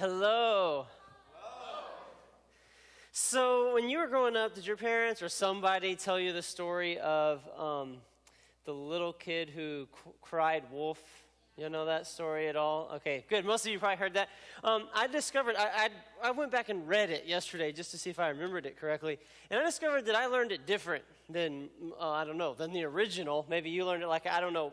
Hello. So when you were growing up, did your parents or somebody tell you the story of the little kid who cried wolf? You know that story at all? Okay, good. Most of you probably heard that. I discovered, I went back and read it yesterday just to see if I remembered it correctly. And I discovered that I learned it different than, than the original. Maybe you learned it like, I don't know.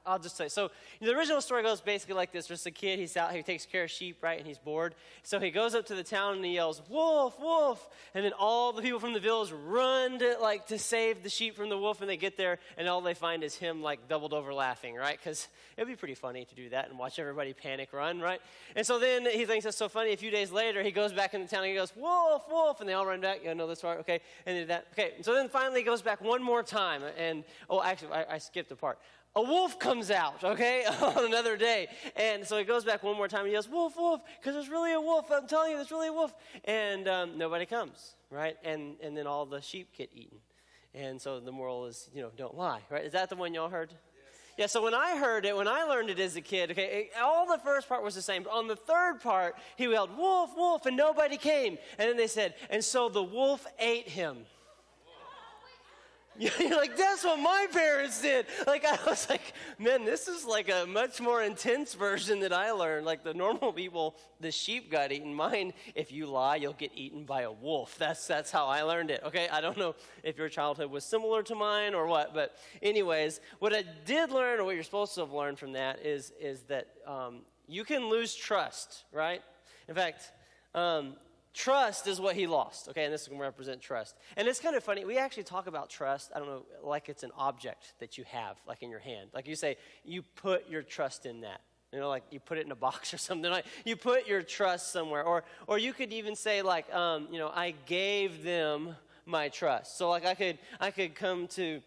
I'll just say. So the original story goes basically like this. There's a kid, he's out, he takes care of sheep, right? And he's bored. So he goes up to the town and he yells, wolf, wolf. And then all the people from the village run to save the sheep from the wolf. And they get there and all they find is him like doubled over laughing, right? Because it would be pretty funny to do that and watch everybody panic run, right? And so then he thinks that's so funny. A few days later, he goes back in the town and he goes, wolf, wolf. And they all run back. You know this part? Okay. And then that. Okay. So then finally he goes back one more time. And, I skipped a part. A wolf comes out, okay, on another day. And so he goes back one more time and he yells, wolf, wolf, because there's really a wolf. I'm telling you, there's really a wolf. And nobody comes, right? And then all the sheep get eaten. And so the moral is, don't lie, right? Is that the one y'all heard? Yeah, so when I heard it, when I learned it as a kid, all the first part was the same. But on the third part, he yelled, wolf, wolf, and nobody came. And then they said, and so the wolf ate him. You're like, that's what my parents did. Like, I was like, man, this is like a much more intense version that I learned. Like the normal people, the sheep got eaten. Mine, if you lie, you'll get eaten by a wolf. That's how I learned it, okay? I don't know if your childhood was similar to mine or what. But anyways, what I did learn, or what you're supposed to have learned from that is that you can lose trust, right? In fact, trust is what he lost, okay? And this is going to represent trust. And it's kind of funny. We actually talk about trust, I don't know, like it's an object that you have, like in your hand. Like you say, you put your trust in that. Like you put it in a box or something. Like you put your trust somewhere. Or you could even say like, I gave them my trust. So like I could come to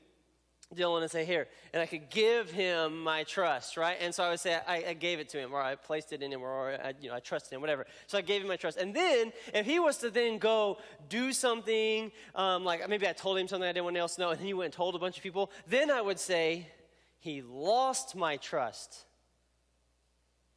Dylan and say, here, and I could give him my trust, right? And so I would say, I gave it to him, or I placed it in him, or I trusted him, whatever. So I gave him my trust. And then, if he was to then go do something, like maybe I told him something I didn't want else to know, and he went and told a bunch of people, then I would say, he lost my trust.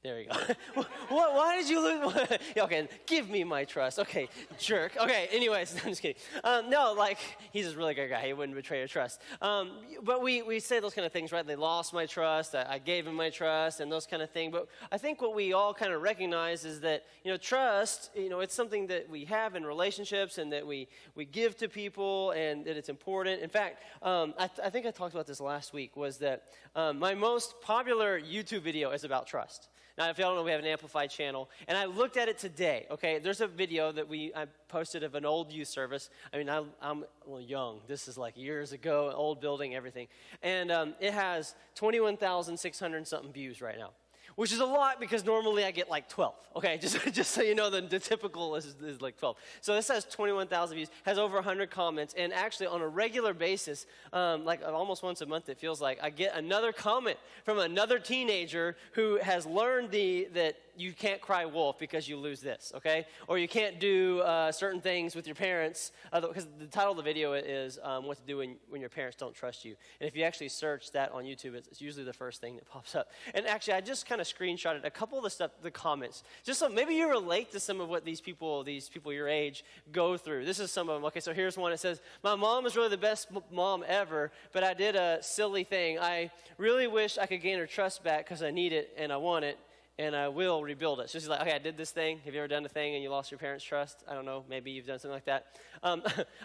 There you go. Why did you lose? Okay, give me my trust. Okay, jerk. Okay, anyways, I'm just kidding. No, like, he's a really good guy. He wouldn't betray your trust. But we say those kind of things, right? They lost my trust. I gave him my trust and those kind of things. But I think what we all kind of recognize is that, trust, it's something that we have in relationships and that we give to people and that it's important. In fact, I think I talked about this last week, was that my most popular YouTube video is about trust. Now, if y'all don't know, we have an Amplified channel, and I looked at it today, okay? There's a video that I posted of an old youth service. I mean, I'm young. This is like years ago, old building, everything. And it has 21,600-something views right now, which is a lot because normally I get like 12, okay? Just so you know, the typical is like 12. So this has 21,000 views, has over 100 comments, and actually on a regular basis, like almost once a month it feels like, I get another comment from another teenager who has learned that you can't cry wolf because you lose this, okay? Or you can't do certain things with your parents, because the title of the video is what to do when your parents don't trust you. And if you actually search that on YouTube, it's usually the first thing that pops up. And actually, I just kind of screenshotted a couple of the comments, just so maybe you relate to some of what these people your age go through. This is some of them. Okay, so here's one. It says, my mom is really the best mom ever, but I did a silly thing. I really wish I could gain her trust back because I need it and I want it, and I will rebuild it. So she's like, okay, I did this thing. Have you ever done a thing and you lost your parents' trust? I don't know. Maybe you've done something like that.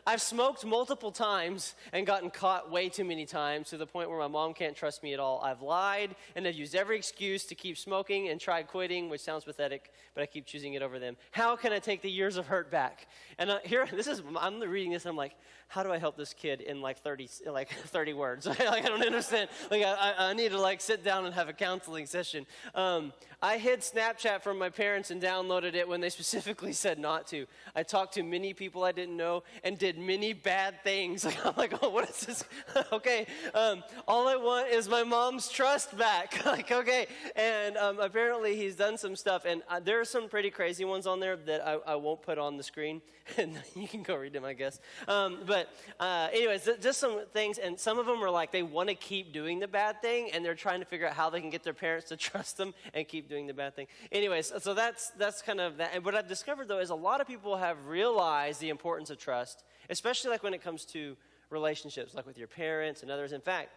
I've smoked multiple times and gotten caught way too many times to the point where my mom can't trust me at all. I've lied and I've used every excuse to keep smoking and tried quitting, which sounds pathetic, but I keep choosing it over them. How can I take the years of hurt back? And I'm reading this and I'm like, how do I help this kid in like 30 words? Like, I don't understand. Like, I need to sit down and have a counseling session. I hid Snapchat from my parents and downloaded it when they specifically said not to. I talked to many people I didn't know and did many bad things. I'm like, oh, what is this? Okay, all I want is my mom's trust back. Okay. And apparently he's done some stuff, and there are some pretty crazy ones on there that I won't put on the screen, and you can go read them, I guess. But But anyways, just some things, and some of them are like they want to keep doing the bad thing, and they're trying to figure out how they can get their parents to trust them and keep doing the bad thing. Anyways, so that's kind of that. And what I've discovered, though, is a lot of people have realized the importance of trust, especially like when it comes to relationships, like with your parents and others. In fact,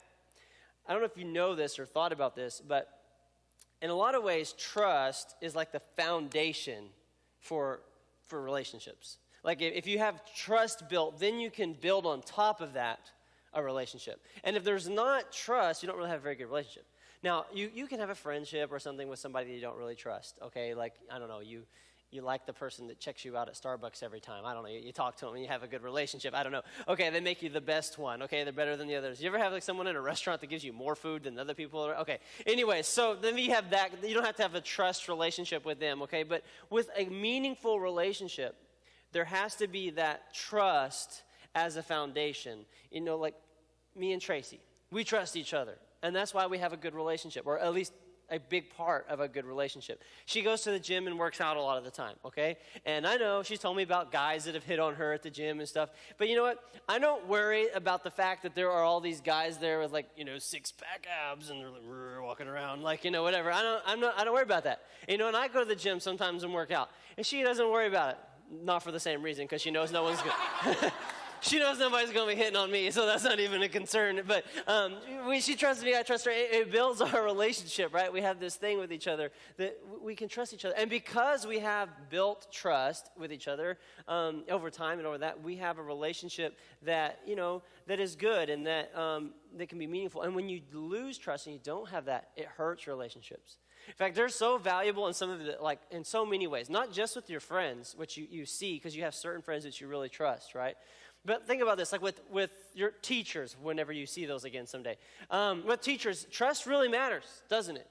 I don't know if you know this or thought about this, but in a lot of ways, trust is like the foundation for relationships. Like if you have trust built, then you can build on top of that a relationship. And if there's not trust, you don't really have a very good relationship. Now, you can have a friendship or something with somebody that you don't really trust, okay? Like, I don't know, you like the person that checks you out at Starbucks every time. I don't know. You talk to them and you have a good relationship. I don't know. Okay, they make you the best one. Okay, they're better than the others. You ever have like someone in a restaurant that gives you more food than other people? Okay. Anyway, so then you have that. You don't have to have a trust relationship with them, okay? But with a meaningful relationship, there has to be that trust as a foundation. You know, like me and Tracy, we trust each other. And that's why we have a good relationship, or at least a big part of a good relationship. She goes to the gym and works out a lot of the time, okay? And I know she's told me about guys that have hit on her at the gym and stuff. But you know what? I don't worry about the fact that there are all these guys there with like, six-pack abs and they're like walking around like, whatever. I don't worry about that. And I go to the gym sometimes and work out. And she doesn't worry about it. Not for the same reason, because she knows no one's good. She knows nobody's going to be hitting on me, so that's not even a concern. But she trusts me, I trust her. It builds our relationship, right? We have this thing with each other that we can trust each other. And because we have built trust with each other over time and over that, we have a relationship that, that is good and that can be meaningful. And when you lose trust and you don't have that, it hurts relationships. In fact, they're so valuable in in so many ways, not just with your friends, which you see because you have certain friends that you really trust, right? But think about this, like with your teachers, whenever you see those again someday. With teachers, trust really matters, doesn't it?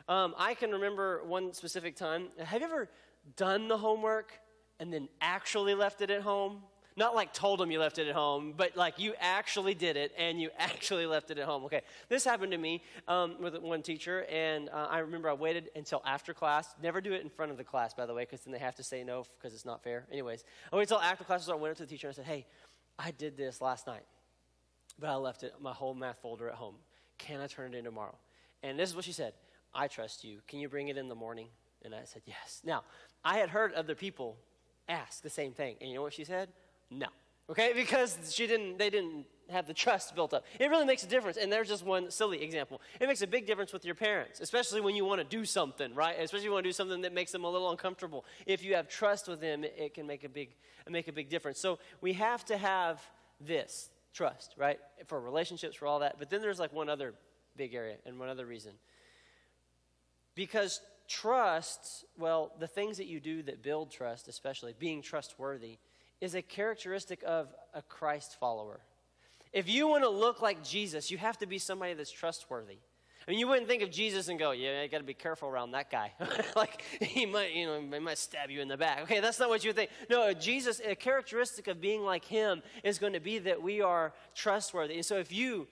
I can remember one specific time. Have you ever done the homework and then actually left it at home? Not like told them you left it at home, but like you actually did it and you actually left it at home. Okay, this happened to me with one teacher, and I remember I waited until after class. Never do it in front of the class, by the way, because then they have to say no because it's not fair. Anyways, I waited until after class, so I went up to the teacher and I said, hey, I did this last night, but I left my whole math folder at home. Can I turn it in tomorrow? And this is what she said. I trust you. Can you bring it in the morning? And I said, yes. Now, I had heard other people ask the same thing. And you know what she said? No. Okay? Because they didn't have the trust built up. It really makes a difference. And there's just one silly example. It makes a big difference with your parents, especially when you want to do something, right? Especially when you want to do something that makes them a little uncomfortable. If you have trust with them, it can make a big difference. So we have to have this trust, right? For relationships, for all that. But then there's like one other big area and one other reason. Because trust, well, the things that you do that build trust, especially being trustworthy, is a characteristic of a Christ follower. If you want to look like Jesus, you have to be somebody that's trustworthy. I mean, you wouldn't think of Jesus and go, yeah, you got to be careful around that guy. Like, he might stab you in the back. Okay, that's not what you would think. No, Jesus, a characteristic of being like him is going to be that we are trustworthy. And so if you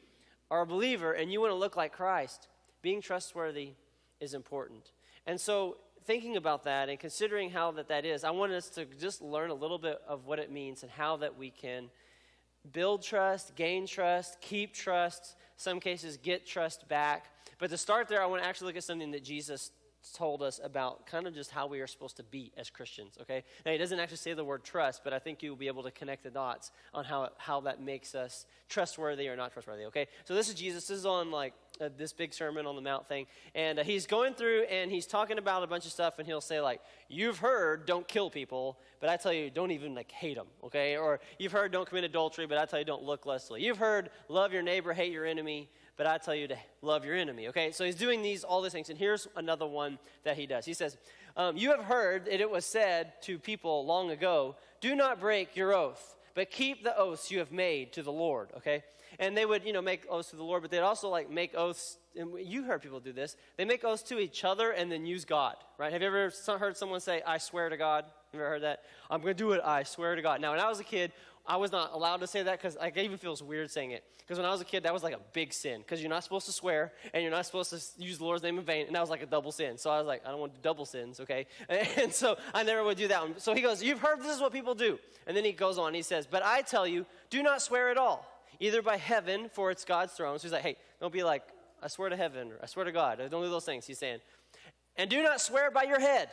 are a believer and you want to look like Christ, being trustworthy is important. And so thinking about that and considering how that is, I want us to just learn a little bit of what it means and how that we can build trust, gain trust, keep trust, some cases get trust back. But to start there, I want to actually look at something that Jesus told us about kind of just how we are supposed to be as Christians, okay? Now, he doesn't actually say the word trust, but I think you'll be able to connect the dots on how that makes us trustworthy or not trustworthy, okay? So this is Jesus. This is on this big Sermon on the Mount thing, and he's going through and he's talking about a bunch of stuff, and he'll say you've heard, don't kill people, but I tell you, don't even hate them, okay? Or you've heard, don't commit adultery, but I tell you, don't look lustfully. You've heard, love your neighbor, hate your enemy, but I tell you to love your enemy, okay? So he's doing all these things, and here's another one that he does. He says, you have heard that it was said to people long ago, do not break your oath, but keep the oaths you have made to the Lord, okay? And they would, make oaths to the Lord, but they'd also make oaths, and you heard people do this. They make oaths to each other and then use God, right? Have you ever heard someone say, I swear to God? Have you ever heard that? I'm going to do it, I swear to God. Now, when I was a kid, I was not allowed to say that because it even feels weird saying it. Because when I was a kid, that was like a big sin. Because you're not supposed to swear, and you're not supposed to use the Lord's name in vain, and that was like a double sin. So I was like, I don't want to do double sins, okay? And so I never would do that one. So he goes, you've heard this is what people do. And then he goes on, he says, but I tell you, do not swear at all, either by heaven, for it's God's throne. So he's like, hey, don't be like, I swear to heaven, or I swear to God. Don't do those things, he's saying. And do not swear by your head,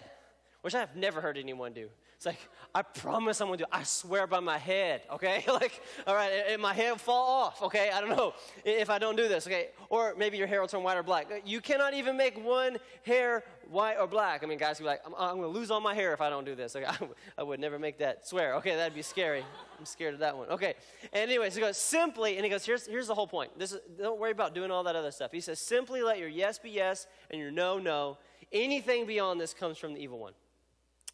which I have never heard anyone do. It's like, I promise I'm going to do it. I swear by my head, okay? Like, all right, my head will fall off, okay? I don't know if I don't do this, okay? Or maybe your hair will turn white or black. You cannot even make one hair white or black. I mean, guys can be like, I'm going to lose all my hair if I don't do this. Okay? I would never make that swear. Okay, that'd be scary. I'm scared of that one. Okay. And anyways, he goes, simply, and he goes, here's the whole point. Don't worry about doing all that other stuff. He says, simply let your yes be yes and your no, no. Anything beyond this comes from the evil one.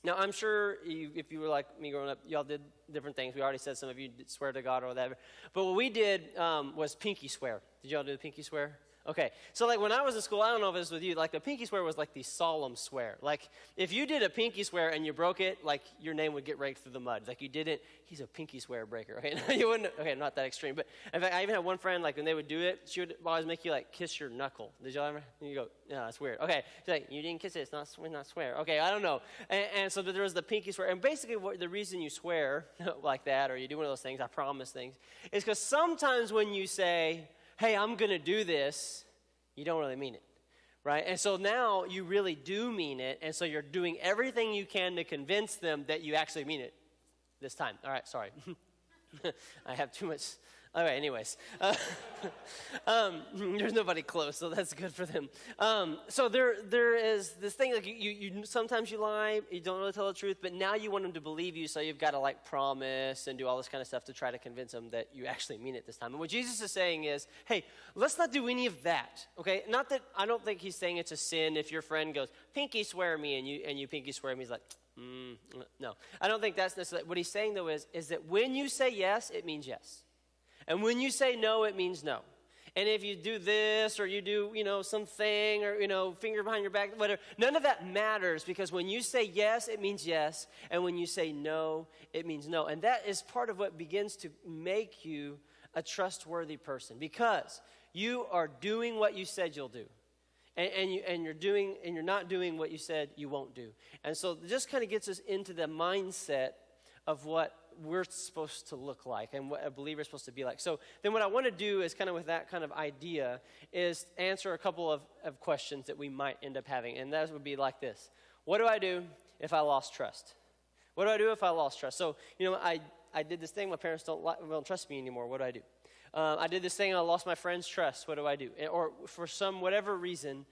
Now, I'm sure if you were like me growing up, y'all did different things. We already said some of you did swear to God or whatever. But what we did was pinky swear. Did y'all do the pinky swear? Okay. So, like, when I was in school, I don't know if it was with you, like, the pinky swear was like the solemn swear. Like, if you did a pinky swear and you broke it, like, your name would get raked through the mud. Like, you didn't, he's a pinky swear breaker. Okay, you wouldn't, okay, not that extreme. But, in fact, I even had one friend, like, when they would do it, she would always make you, like, kiss your knuckle. Did y'all ever? And you go, no, that's weird. Okay. She's like, you didn't kiss it. It's not swear. Okay, I don't know. And so there was the pinky swear. And basically, the reason you swear like that, or you do one of those things, I promise things, is because sometimes when you say, hey, I'm going to do this, you don't really mean it, right? And so now you really do mean it, and so you're doing everything you can to convince them that you actually mean it this time. All right, sorry. I have too much. All right, anyways. There's nobody close, so that's good for them. So there is this thing, like you sometimes you lie, you don't really tell the truth, but now you want them to believe you, so you've got to like promise and do all this kind of stuff to try to convince them that you actually mean it this time. And what Jesus is saying is, hey, let's not do any of that, okay? Not that, I don't think he's saying it's a sin if your friend goes, pinky swear me, and you pinky swear me, he's like, no. I don't think that's necessarily, what he's saying though is that when you say yes, it means yes. And when you say no, it means no. And if you do this or you do, something or, finger behind your back, whatever, none of that matters because when you say yes, it means yes. And when you say no, it means no. And that is part of what begins to make you a trustworthy person because you are doing what you said you'll do. And you're not doing what you said you won't do. And so this kind of gets us into the mindset of what we're supposed to look like and what a believer is supposed to be like. So then what I want to do is kind of with that kind of idea is answer a couple of questions that we might end up having. And that would be like this. What do I do if I lost trust? What do I do if I lost trust? So, I did this thing. My parents don't trust me anymore. What do I do? I did this thing and I lost my friend's trust. What do I do? Or for whatever reason,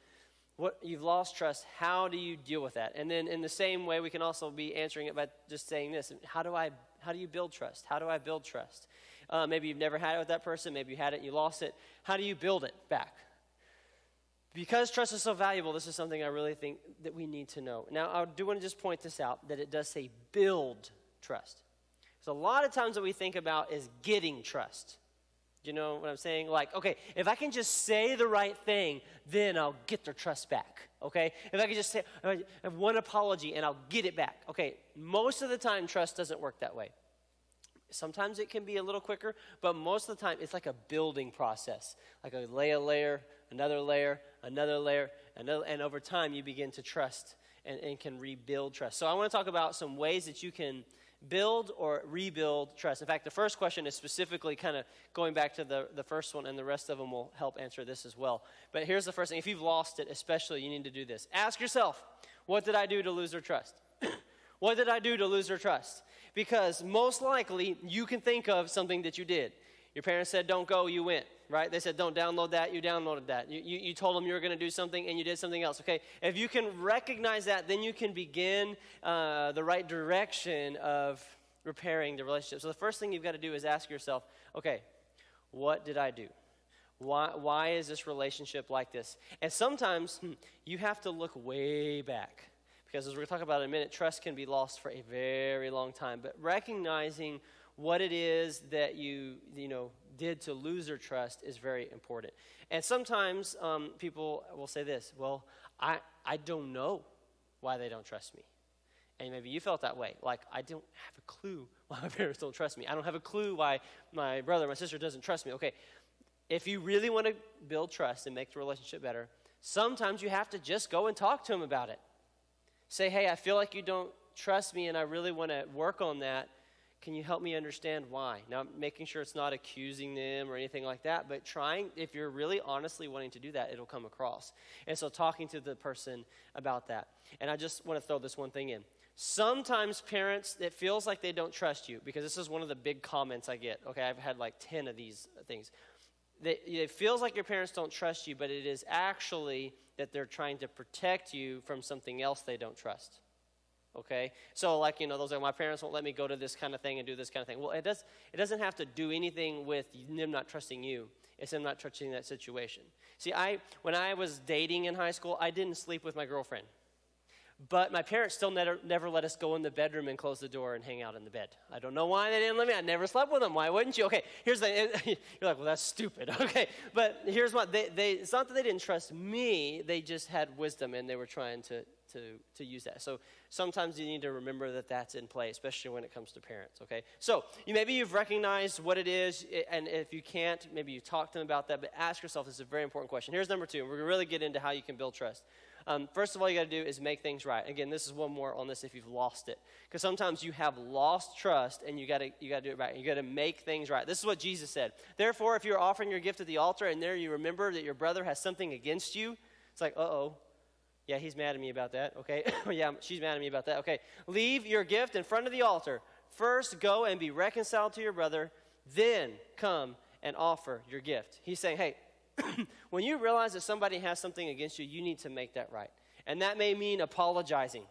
you've lost trust. How do you deal with that? And then in the same way, we can also be answering it by just saying this. How do you build trust? How do I build trust? Maybe you've never had it with that person. Maybe you had it and you lost it. How do you build it back? Because trust is so valuable, this is something I really think that we need to know. Now, I do want to just point this out, that it does say build trust. So a lot of times what we think about is getting trust. Do you know what I'm saying? Like, okay, if I can just say the right thing, then I'll get their trust back, okay? If I can just say I have one apology and I'll get it back. Okay, most of the time, trust doesn't work that way. Sometimes it can be a little quicker, but most of the time, it's like a building process. Like a layer, another layer, another layer, and over time, you begin to trust and can rebuild trust. So I want to talk about some ways that you can build or rebuild trust. In fact, the first question is specifically kind of going back to the first one, and the rest of them will help answer this as well. But here's the first thing. If you've lost it, especially, you need to do this. Ask yourself, what did I do to lose their trust? What did I do to lose their trust? Because most likely, you can think of something that you did. Your parents said, don't go, you went, right? They said, don't download that, you downloaded that. You told them you were going to do something, and you did something else, okay? If you can recognize that, then you can begin the right direction of repairing the relationship. So the first thing you've got to do is ask yourself, okay, what did I do? Why is this relationship like this? And sometimes you have to look way back. Because as we're going to talk about in a minute, trust can be lost for a very long time. But recognizing what it is that you did to lose their trust is very important. And sometimes people will say this, well, I don't know why they don't trust me. And maybe you felt that way. Like, I don't have a clue why my parents don't trust me. I don't have a clue why my brother, my sister doesn't trust me. Okay, if you really want to build trust and make the relationship better, sometimes you have to just go and talk to them about it. Say, hey, I feel like you don't trust me and I really want to work on that. Can you help me understand why? Now, making sure it's not accusing them or anything like that, but trying, if you're really honestly wanting to do that, it'll come across. And so talking to the person about that. And I just want to throw this one thing in. Sometimes parents, it feels like they don't trust you, because this is one of the big comments I get. Okay, I've had like 10 of these things. It feels like your parents don't trust you, but it is actually that they're trying to protect you from something else they don't trust. Okay, so like, those are, my parents won't let me go to this kind of thing and do this kind of thing. Well, it doesn't have to do anything with them not trusting you. It's them not trusting that situation. See, when I was dating in high school, I didn't sleep with my girlfriend. But my parents still never let us go in the bedroom and close the door and hang out in the bed. I don't know why they didn't let me. I never slept with them. Why wouldn't you? Okay, here's the thing. You're like, well, that's stupid. Okay, but here's what. It's not that they didn't trust me. They just had wisdom, and they were trying to use that. So sometimes you need to remember that that's in play, especially when it comes to parents, okay? So maybe you've recognized what it is, and if you can't, maybe you talk to them about that, but ask yourself, this is a very important question. Here's number 2. We're going to really get into how you can build trust. First of all, you got to do is make things right. Again, this is one more on this if you've lost it. Because sometimes you have lost trust, and you got to do it right. You got to make things right. This is what Jesus said. Therefore, if you're offering your gift at the altar, and there you remember that your brother has something against you, it's like, uh-oh. Yeah, he's mad at me about that, okay? Yeah, she's mad at me about that, okay? Leave your gift in front of the altar. First, go and be reconciled to your brother. Then come and offer your gift. He's saying, hey, when you realize that somebody has something against you, you need to make that right. And that may mean apologizing.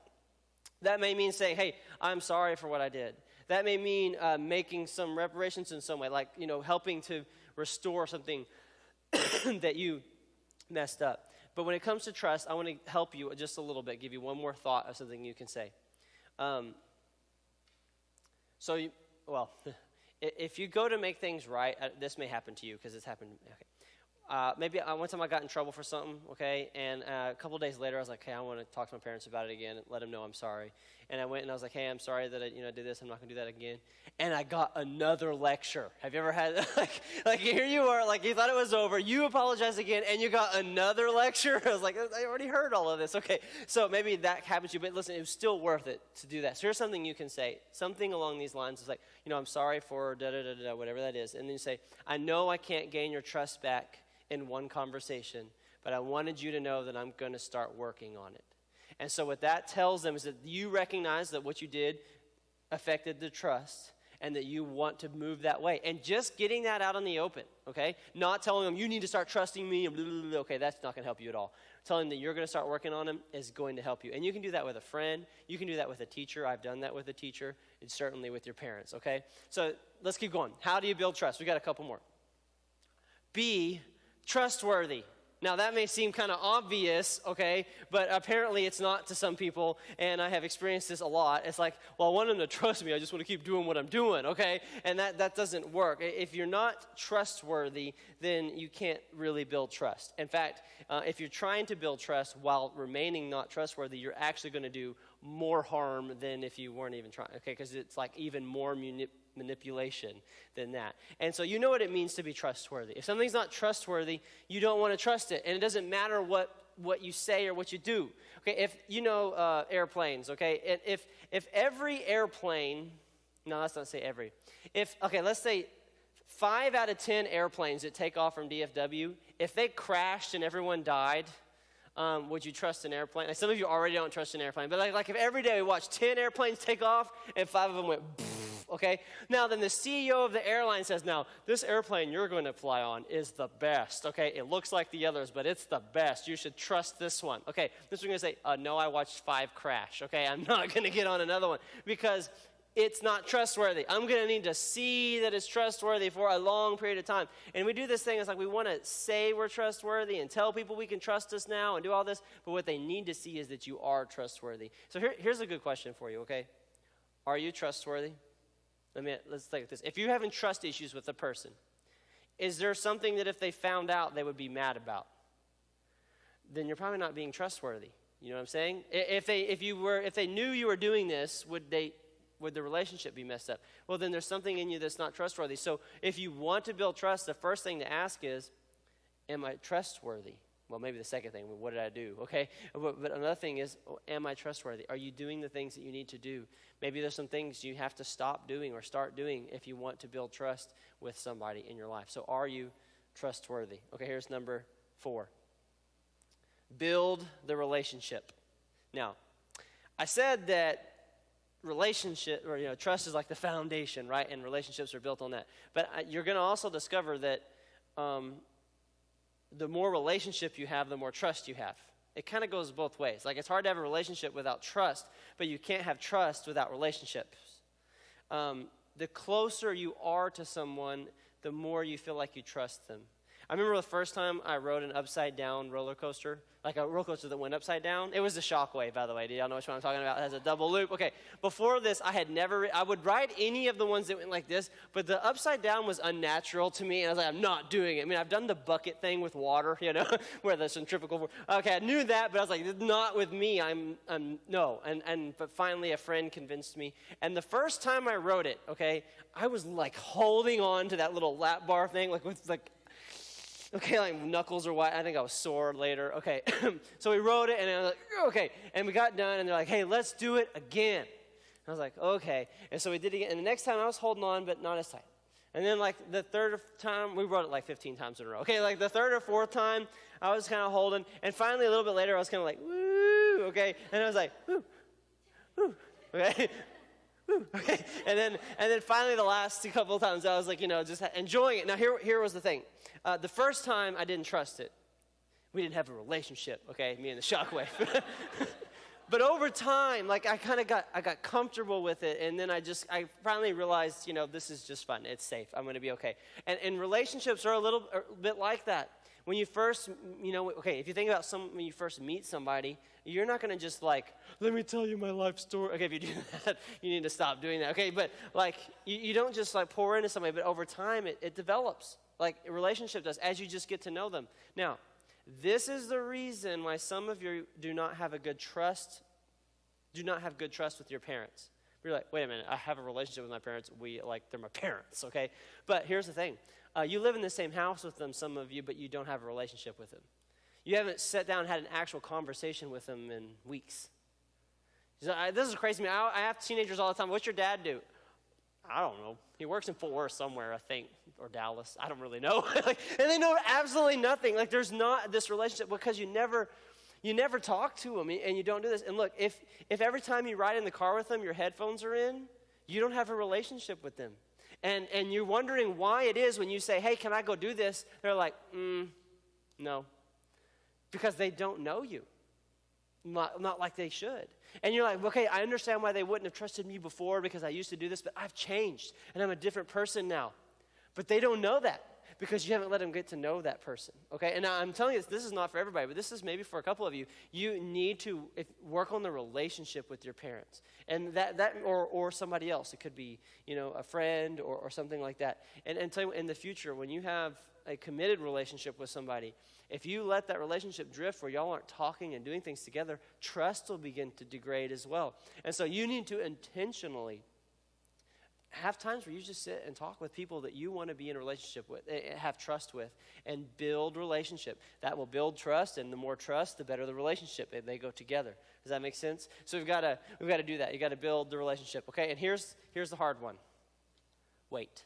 That may mean saying, hey, I'm sorry for what I did. That may mean making some reparations in some way, like, helping to restore something that you messed up. But when it comes to trust, I want to help you just a little bit, give you one more thought of something you can say. If you go to make things right, this may happen to you because it's happened. Okay. Maybe one time I got in trouble for something, okay, and a couple days later I was like, hey, I want to talk to my parents about it again and let them know I'm sorry. And I went and I was like, hey, I'm sorry that I did this. I'm not going to do that again. And I got another lecture. Have you ever had, like here you are, like you thought it was over. You apologized again, and you got another lecture. I was like, I already heard all of this. Okay, so maybe that happens to you, but listen, it was still worth it to do that. So here's something you can say. Something along these lines is like, I'm sorry for da-da-da-da, whatever that is. And then you say, I know I can't gain your trust back in one conversation, but I wanted you to know that I'm going to start working on it. And so what that tells them is that you recognize that what you did affected the trust and that you want to move that way. And just getting that out in the open, okay? Not telling them, you need to start trusting me, and blah, blah, blah. Okay, that's not going to help you at all. Telling them that you're going to start working on them is going to help you. And you can do that with a friend. You can do that with a teacher. I've done that with a teacher. And certainly with your parents, okay? So let's keep going. How do you build trust? We got a couple more. Be trustworthy. Now, that may seem kind of obvious, okay, but apparently it's not to some people, and I have experienced this a lot. It's like, well, I want them to trust me. I just want to keep doing what I'm doing, okay? And that doesn't work. If you're not trustworthy, then you can't really build trust. In fact, if you're trying to build trust while remaining not trustworthy, you're actually going to do more harm than if you weren't even trying, okay, because it's like even more manipulation than that. And so you know what it means to be trustworthy. If something's not trustworthy, you don't want to trust it. And it doesn't matter what you say or what you do. Okay, if airplanes, okay, and if every airplane, no, let's not say every. Let's say 5 out of 10 airplanes that take off from DFW, if they crashed and everyone died, would you trust an airplane? Like some of you already don't trust an airplane, but like if every day we watch 10 airplanes take off and 5 of them went, okay? Now then the CEO of the airline says, now this airplane you're going to fly on is the best, okay? It looks like the others, but it's the best. You should trust this one. Okay, this one's going to say, no, I watched 5 crash, okay? I'm not going to get on another one because it's not trustworthy. I'm going to need to see that it's trustworthy for a long period of time. And we do this thing, it's like we want to say we're trustworthy and tell people we can trust us now and do all this, but what they need to see is that you are trustworthy. So here's a good question for you, okay? Are you trustworthy? Let's think of this. If you're having trust issues with a person, is there something that if they found out they would be mad about? Then you're probably not being trustworthy. You know what I'm saying? If they knew you were doing this, would the relationship be messed up? Well, then there's something in you that's not trustworthy. So if you want to build trust, the first thing to ask is, am I trustworthy? Well, maybe the second thing, what did I do? Okay, but another thing is, am I trustworthy? Are you doing the things that you need to do? Maybe there's some things you have to stop doing or start doing if you want to build trust with somebody in your life. So are you trustworthy? Okay, here's number 4. Build the relationship. Now, I said that trust is like the foundation, right? And relationships are built on that. But you're going to also discover that the more relationship you have, the more trust you have. It kind of goes both ways. Like, it's hard to have a relationship without trust, but you can't have trust without relationships. The closer you are to someone, the more you feel like you trust them. I remember the first time I rode an upside-down roller coaster, like a roller coaster that went upside down. It was the Shockwave, by the way. Do y'all know which one I'm talking about? It has a double loop. Okay, before this, I would ride any of the ones that went like this, but the upside down was unnatural to me, and I was like, I'm not doing it. I mean, I've done the bucket thing with water, where the centrifugal. Okay, I knew that, but I was like, not with me. No. But finally, a friend convinced me, and the first time I rode it, okay, I was like holding on to that little lap bar thing, like with like. Okay, like knuckles are white. I think I was sore later. Okay, so we rode it, and I was like, okay. And we got done, and they're like, hey, let's do it again. I was like, okay. And so we did it again. And the next time I was holding on, but not as tight. And then like the third time, we rode it like 15 times in a row. Okay, like the third or fourth time, I was kind of holding. And finally, a little bit later, I was kind of like, woo, okay. And I was like, woo, woo, okay. Okay, and then finally the last couple of times I was like, just enjoying it. Now here was the thing. The first time I didn't trust it. We didn't have a relationship, okay, me and the Shockwave. But over time, like I got comfortable with it, and then I finally realized, this is just fun. It's safe. I'm going to be okay. And relationships are a bit like that. When you first, if you think about when you first meet somebody, you're not going to just like, let me tell you my life story. Okay, if you do that, you need to stop doing that. Okay, but like, you don't just like pour into somebody, but over time it develops. Like a relationship does, as you just get to know them. Now, this is the reason why some of you do not have good trust with your parents. You're like, wait a minute, I have a relationship with my parents. They're my parents, okay? But here's the thing. You live in the same house with them, some of you, but you don't have a relationship with them. You haven't sat down and had an actual conversation with them in weeks. This is crazy to me. I have teenagers all the time. What's your dad do? I don't know. He works in Fort Worth somewhere, I think, or Dallas. I don't really know. And they know absolutely nothing. Like, there's not this relationship because you never talk to them, and you don't do this. And look, if every time you ride in the car with them, your headphones are in, you don't have a relationship with them. And you're wondering why it is when you say, hey, can I go do this? They're like, no. Because they don't know you. Not like they should. And you're like, okay, I understand why they wouldn't have trusted me before because I used to do this, but I've changed, and I'm a different person now. But they don't know that because you haven't let them get to know that person, okay? And now I'm telling you this is not for everybody, but this is maybe for a couple of you. You need to work on the relationship with your parents, and or somebody else. It could be, a friend or something like that. And tell you, in the future, when you have a committed relationship with somebody, if you let that relationship drift where y'all aren't talking and doing things together, trust will begin to degrade as well. And so you need to intentionally have times where you just sit and talk with people that you want to be in a relationship with, have trust with, and build relationship. That will build trust, and the more trust, the better the relationship. They go together. Does that make sense? So we've got to do that. You got to build the relationship. Okay, and here's the hard one. Wait.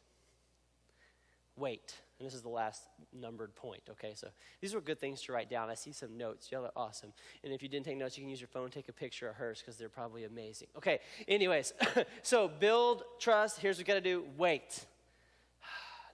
And this is the last numbered point, okay? So these were good things to write down. I see some notes. Y'all are awesome. And if you didn't take notes, you can use your phone, take a picture of hers because they're probably amazing. Okay, anyways, so build trust. Here's what you got to do. Wait.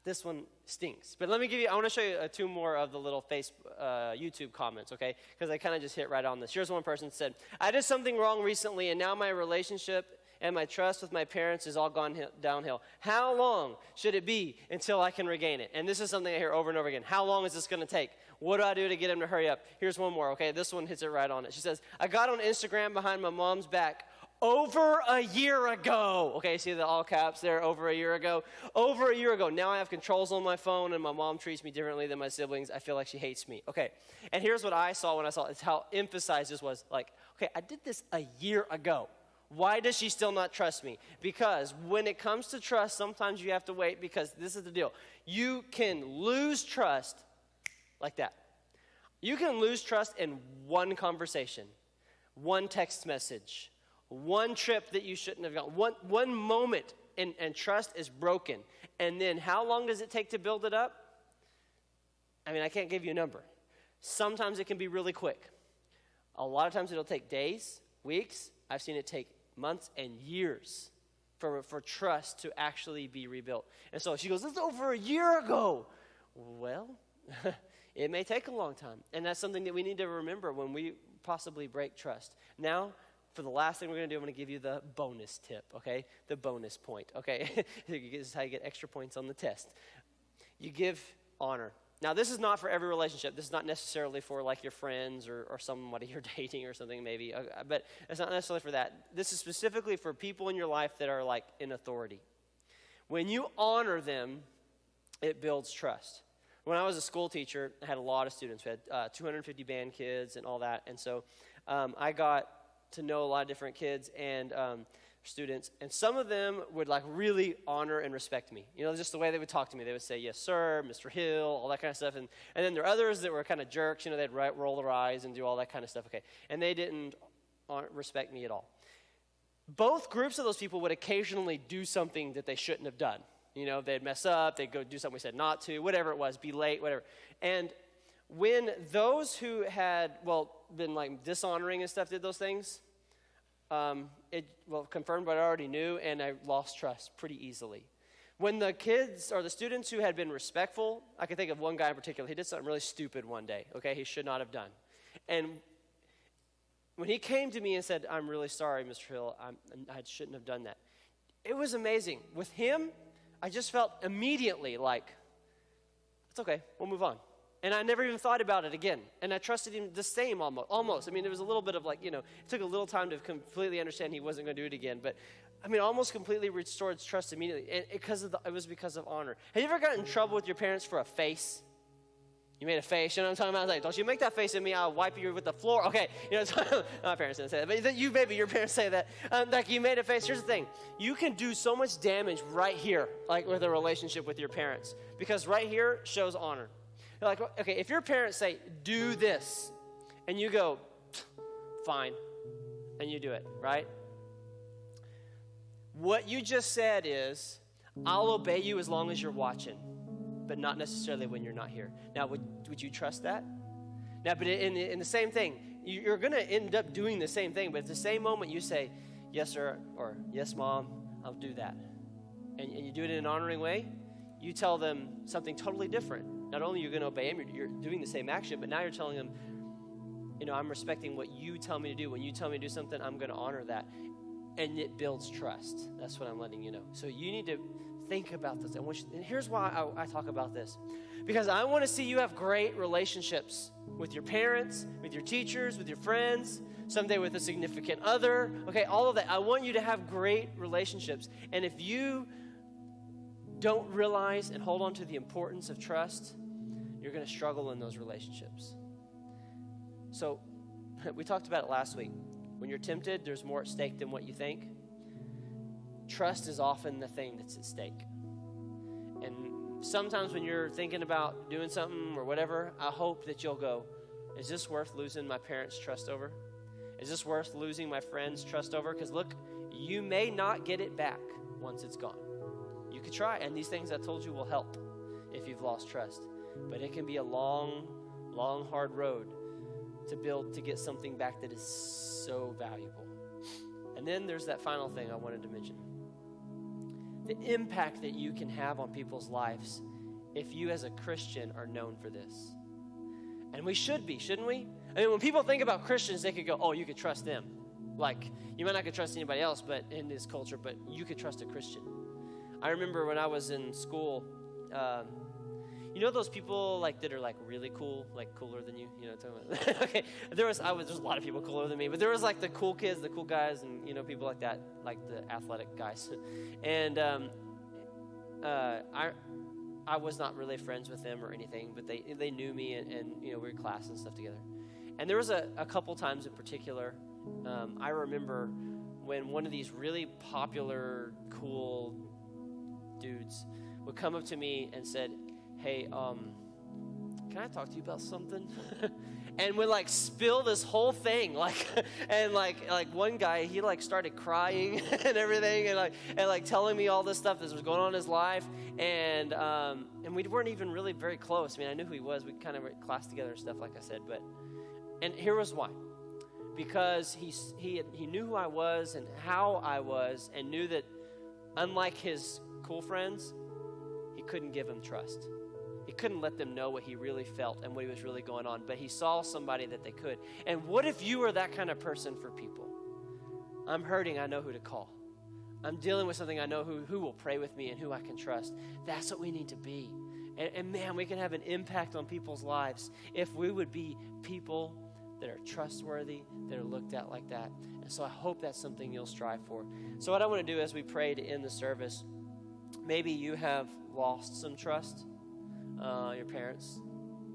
This one stinks. But I want to show you 2 more of the little YouTube comments, okay? Because I kind of just hit right on this. Here's one person said, I did something wrong recently, and now my relationship and my trust with my parents has all gone downhill. How long should it be until I can regain it? And this is something I hear over and over again. How long is this going to take? What do I do to get him to hurry up? Here's one more, okay? This one hits it right on it. She says, I got on Instagram behind my mom's back over a year ago. Okay, see the all caps there, over a year ago. Over a year ago. Now I have controls on my phone, and my mom treats me differently than my siblings. I feel like she hates me. Okay, and here's what I saw when I saw it. It's how emphasized this was. Like, okay, I did this a year ago. Why does she still not trust me? Because when it comes to trust, sometimes you have to wait, because this is the deal. You can lose trust like that. You can lose trust in one conversation, one text message, one trip that you shouldn't have gone, one moment, and trust is broken. And then how long does it take to build it up? I mean, I can't give you a number. Sometimes it can be really quick. A lot of times it'll take days, weeks. I've seen it take months and years for trust to actually be rebuilt. And so she goes, "This is over a year ago." Well, it may take a long time. And that's something that we need to remember when we possibly break trust. Now, for the last thing we're going to do, I'm going to give you the bonus tip, okay? The bonus point, okay? This is how you get extra points on the test. You give honor. Now, this is not for every relationship. This is not necessarily for, like, your friends or somebody you're dating or something maybe. But it's not necessarily for that. This is specifically for people in your life that are, like, in authority. When you honor them, it builds trust. When I was a school teacher, I had a lot of students. We had 250 band kids and all that. And so I got to know a lot of different kids and students, and some of them would like really honor and respect me. You know, just the way they would talk to me. They would say, "Yes, sir," "Mr. Hill," all that kind of stuff. And then there are others that were kind of jerks. You know, they'd roll their eyes and do all that kind of stuff. Okay, and they didn't respect me at all. Both groups of those people would occasionally do something that they shouldn't have done. You know, they'd mess up. They'd go do something we said not to. Whatever it was, be late, whatever. And when those who had been like dishonoring and stuff did those things, it confirmed what I already knew, and I lost trust pretty easily. When the kids or the students who had been respectful, I can think of one guy in particular. He did something really stupid one day, okay, he should not have done. And when he came to me and said, "I'm really sorry, Mr. Hill, I shouldn't have done that," it was amazing. With him, I just felt immediately like, it's okay, we'll move on. And I never even thought about it again. And I trusted him the same almost. I mean, it was a little bit of like, it took a little time to completely understand he wasn't going to do it again. But, I mean, almost completely restored trust immediately. And it was because of honor. Have you ever gotten in trouble with your parents for a face? You made a face, you know what I'm talking about? Like, "Don't you make that face at me, I'll wipe you with the floor." Okay, my parents didn't say that, but your parents say that. Like, you made a face. Here's the thing. You can do so much damage right here, like with a relationship with your parents. Because right here shows honor. Like, okay, if your parents say, "Do this," and you go, "Fine," and you do it, right? What you just said is, "I'll obey you as long as you're watching, but not necessarily when you're not here." Now, would you trust that? Now, but in the same thing, you're going to end up doing the same thing, but at the same moment you say, "Yes, sir," or "Yes, Mom, I'll do that," and you do it in an honoring way, you tell them something totally different. Not only are you going to obey him, you're doing the same action, but now you're telling them, "I'm respecting what you tell me to do. When you tell me to do something, I'm going to honor that." And it builds trust. That's what I'm letting you know. So you need to think about this. And here's why I talk about this. Because I want to see you have great relationships with your parents, with your teachers, with your friends, someday with a significant other. Okay, all of that. I want you to have great relationships. And if you don't realize and hold on to the importance of trust, you're going to struggle in those relationships. So we talked about it last week. When you're tempted, there's more at stake than what you think. Trust is often the thing that's at stake. And sometimes when you're thinking about doing something or whatever, I hope that you'll go, "Is this worth losing my parents' trust over? Is this worth losing my friends' trust over?" Because look, you may not get it back once it's gone. You could try, and these things I told you will help if you've lost trust. But it can be a long, long, hard road to get something back that is so valuable. And then there's that final thing I wanted to mention. The impact that you can have on people's lives if you as a Christian are known for this. And we should be, shouldn't we? I mean, when people think about Christians, they could go, "Oh, you could trust them." Like, you might not could trust anybody else but in this culture, but you could trust a Christian. I remember when I was in school, You know those people like that are like really cool, like cooler than you? You know what I'm talking about? Okay, there's a lot of people cooler than me, but there was like the cool kids, the cool guys, and you know people like that, like the athletic guys. And I was not really friends with them or anything, but they knew me, and you know we were in class and stuff together. And there was a couple times in particular, I remember when one of these really popular, cool dudes would come up to me and said, "Hey, can I talk to you about something?" And would like spill this whole thing, like, and like one guy, he like started crying and everything, and like telling me all this stuff that was going on in his life, and we weren't even really very close. I mean, I knew who he was. We kind of were in class together and stuff, like I said, and here was why. Because he knew who I was and how I was, and knew that unlike his cool friends, he couldn't give them trust. He couldn't let them know what he really felt and what he was really going on, but he saw somebody that they could. And what if you were that kind of person for people? I'm hurting, I know who to call. I'm dealing with something, I know who will pray with me and who I can trust. That's what we need to be. And man, we can have an impact on people's lives if we would be people that are trustworthy, that are looked at like that. And so I hope that's something you'll strive for. So what I want to do as we pray to end the service, maybe you have lost some trust, your parents,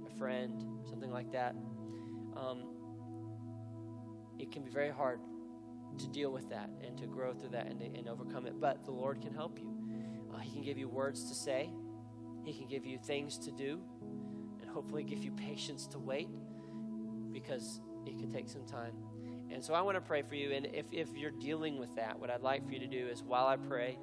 a friend, something like that. It can be very hard to deal with that and to grow through that and overcome it, but the Lord can help you. He can give you words to say. He can give you things to do, and hopefully give you patience to wait, because it can take some time. And so I want to pray for you, and if you're dealing with that, what I'd like for you to do is while I pray,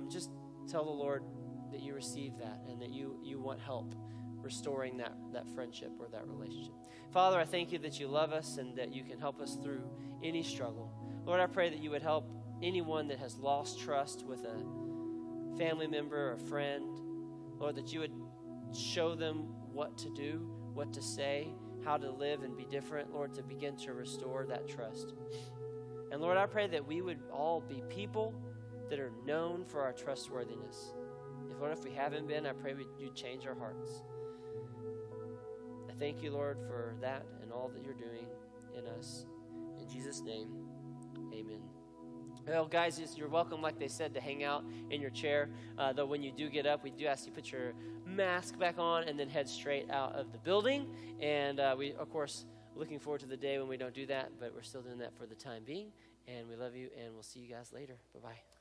just tell the Lord that you receive that and that you want help restoring that friendship or that relationship. Father, I thank you that you love us and that you can help us through any struggle. Lord, I pray that you would help anyone that has lost trust with a family member or a friend. Lord, that you would show them what to do, what to say, how to live and be different, Lord, to begin to restore that trust. And Lord, I pray that we would all be people that are known for our trustworthiness. If we haven't been, I pray you'd change our hearts. I thank you, Lord, for that and all that you're doing in us. In Jesus' name, amen. Well, guys, you're welcome, like they said, to hang out in your chair. Though when you do get up, we do ask you to put your mask back on and then head straight out of the building. And we, of course, looking forward to the day when we don't do that, but we're still doing that for the time being. And we love you, and we'll see you guys later. Bye-bye.